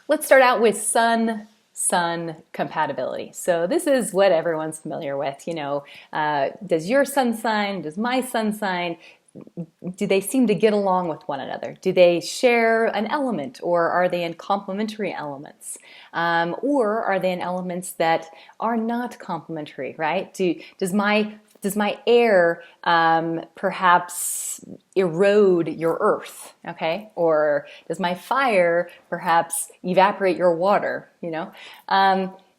Let's start out with sun compatibility. So this is what everyone's familiar with. Does your sun sign, does my sun sign, do they seem to get along with one another? Do they share an element, or are they in complementary elements? Or are they in elements that are not complementary, right? Does my air perhaps erode your earth, okay? Or does my fire perhaps evaporate your water,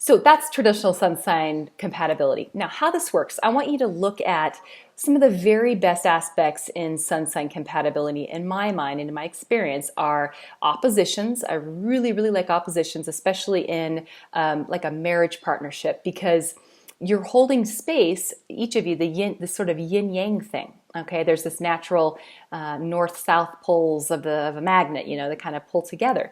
So that's traditional sun sign compatibility. Now, how this works, I want you to look at some of the very best aspects in sun sign compatibility, in my mind and in my experience, are oppositions. I really, really like oppositions, especially in like a marriage partnership, because you're holding space, each of you, this sort of yin-yang thing. Okay, there's this natural north-south poles of a magnet, that kind of pull together.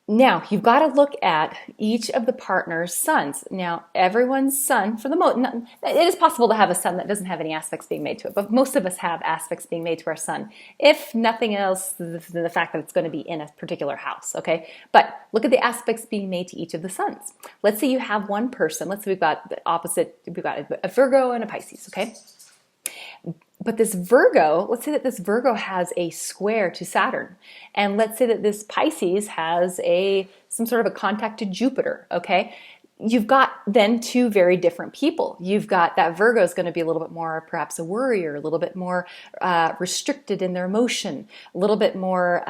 Now, you've got to look at each of the partner's suns. Now, everyone's sun, for the most, it is possible to have a sun that doesn't have any aspects being made to it, but most of us have aspects being made to our sun. If nothing else, the fact that it's going to be in a particular house, okay? But look at the aspects being made to each of the suns. Let's say you have one person, let's say we've got the opposite, we've got a Virgo and a Pisces, okay? But this Virgo, let's say that this Virgo has a square to Saturn. And let's say that this Pisces has some sort of a contact to Jupiter, okay? You've got then two very different people. You've got that Virgo is going to be a little bit more perhaps a worrier, a little bit more restricted in their emotion, a little bit more,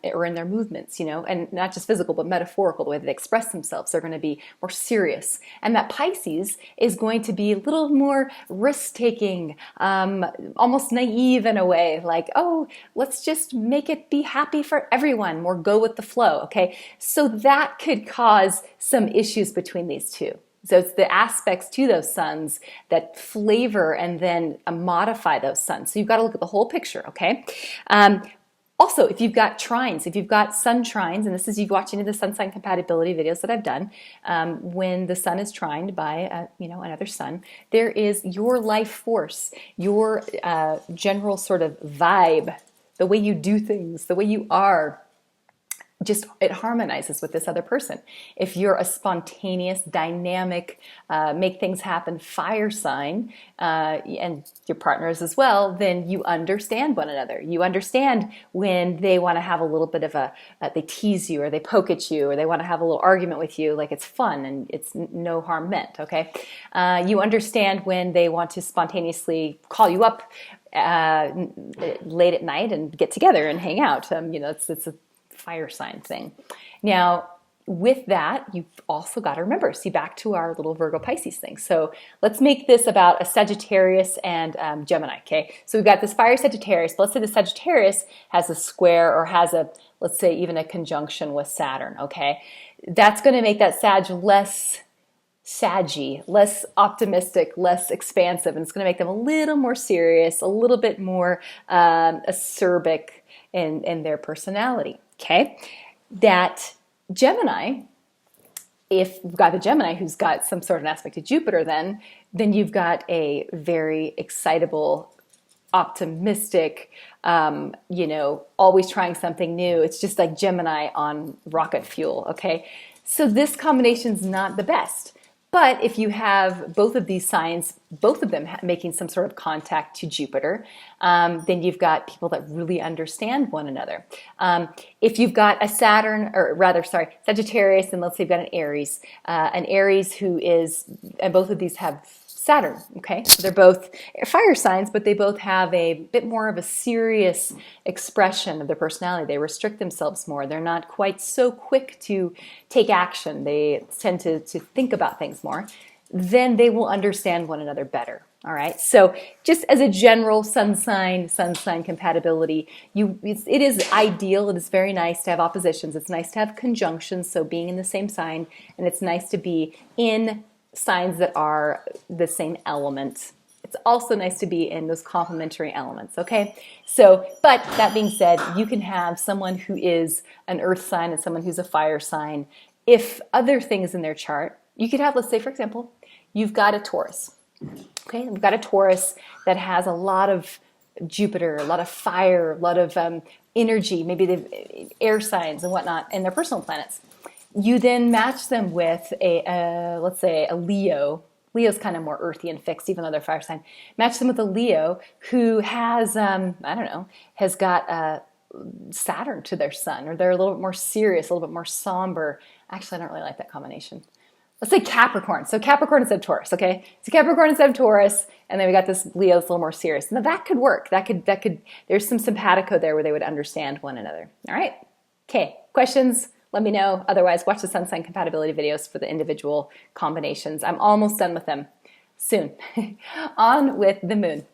or in their movements, and not just physical, but metaphorical, the way they express themselves. They're going to be more serious. And that Pisces is going to be a little more risk-taking, almost naive in a way, like, oh, let's just make it be happy for everyone, more go with the flow, okay? So that could cause some issues between these two. So it's the aspects to those suns that flavor and then modify those suns. So you've got to look at the whole picture, okay? Also, if you've got trines, if you've got sun trines, and this is, you've watched any of the sun sign compatibility videos that I've done, when the sun is trined by another sun, there is your life force, your general sort of vibe, the way you do things, the way you are, just it harmonizes with this other person. If you're a spontaneous, dynamic, make things happen fire sign, and your partner is as well, then you understand one another. You understand when they want to have a little bit of they tease you, or they poke at you, or they want to have a little argument with you, like it's fun and it's no harm meant, okay? You understand when they want to spontaneously call you up late at night and get together and hang out. It's a fire sign thing. Now, with that, you've also got to remember, see, back to our little Virgo Pisces thing. So let's make this about a Sagittarius and Gemini, okay? So we've got this fire Sagittarius. Let's say the Sagittarius has a square, or has let's say even a conjunction with Saturn, okay? That's going to make that Sag less saggy, less optimistic, less expansive, and it's going to make them a little more serious, a little bit more acerbic in their personality. Okay, that Gemini, if we've got the Gemini who's got some sort of an aspect to Jupiter, then you've got a very excitable, optimistic, always trying something new. It's just like Gemini on rocket fuel, okay? So this combination's not the best. But if you have both of these signs, both of them making some sort of contact to Jupiter, then you've got people that really understand one another. If you've got a Sagittarius, and let's say you've got an Aries who is, and both of these have Saturn, okay? So they're both fire signs, but they both have a bit more of a serious expression of their personality. They restrict themselves more. They're not quite so quick to take action. They tend to think about things more. Then they will understand one another better, all right? So just as a general sun sign compatibility, it is ideal, it is very nice to have oppositions. It's nice to have conjunctions, so being in the same sign, and it's nice to be in signs that are the same element. It's also nice to be in those complementary elements, okay? So, but that being said, you can have someone who is an earth sign and someone who's a fire sign. If other things in their chart, you could have, let's say, for example, you've got a Taurus, okay? We've got a Taurus that has a lot of Jupiter, a lot of fire, a lot of energy, maybe they've air signs and whatnot, and their personal planets. You then match them with let's say a Leo. Leo's kind of more earthy and fixed, even though they're fire sign. Match them with a Leo who has, I don't know, has got Saturn to their sun, or they're a little bit more serious, a little bit more somber. Actually, I don't really like that combination. Let's say Capricorn. So Capricorn instead of Taurus, okay? So Capricorn instead of Taurus, and then we got this Leo that's a little more serious. Now that could work. That could. There's some simpatico there where they would understand one another. All right? Okay, questions? Let me know. Otherwise, watch the sun sign compatibility videos for the individual combinations. I'm almost done with them. Soon. On with the moon.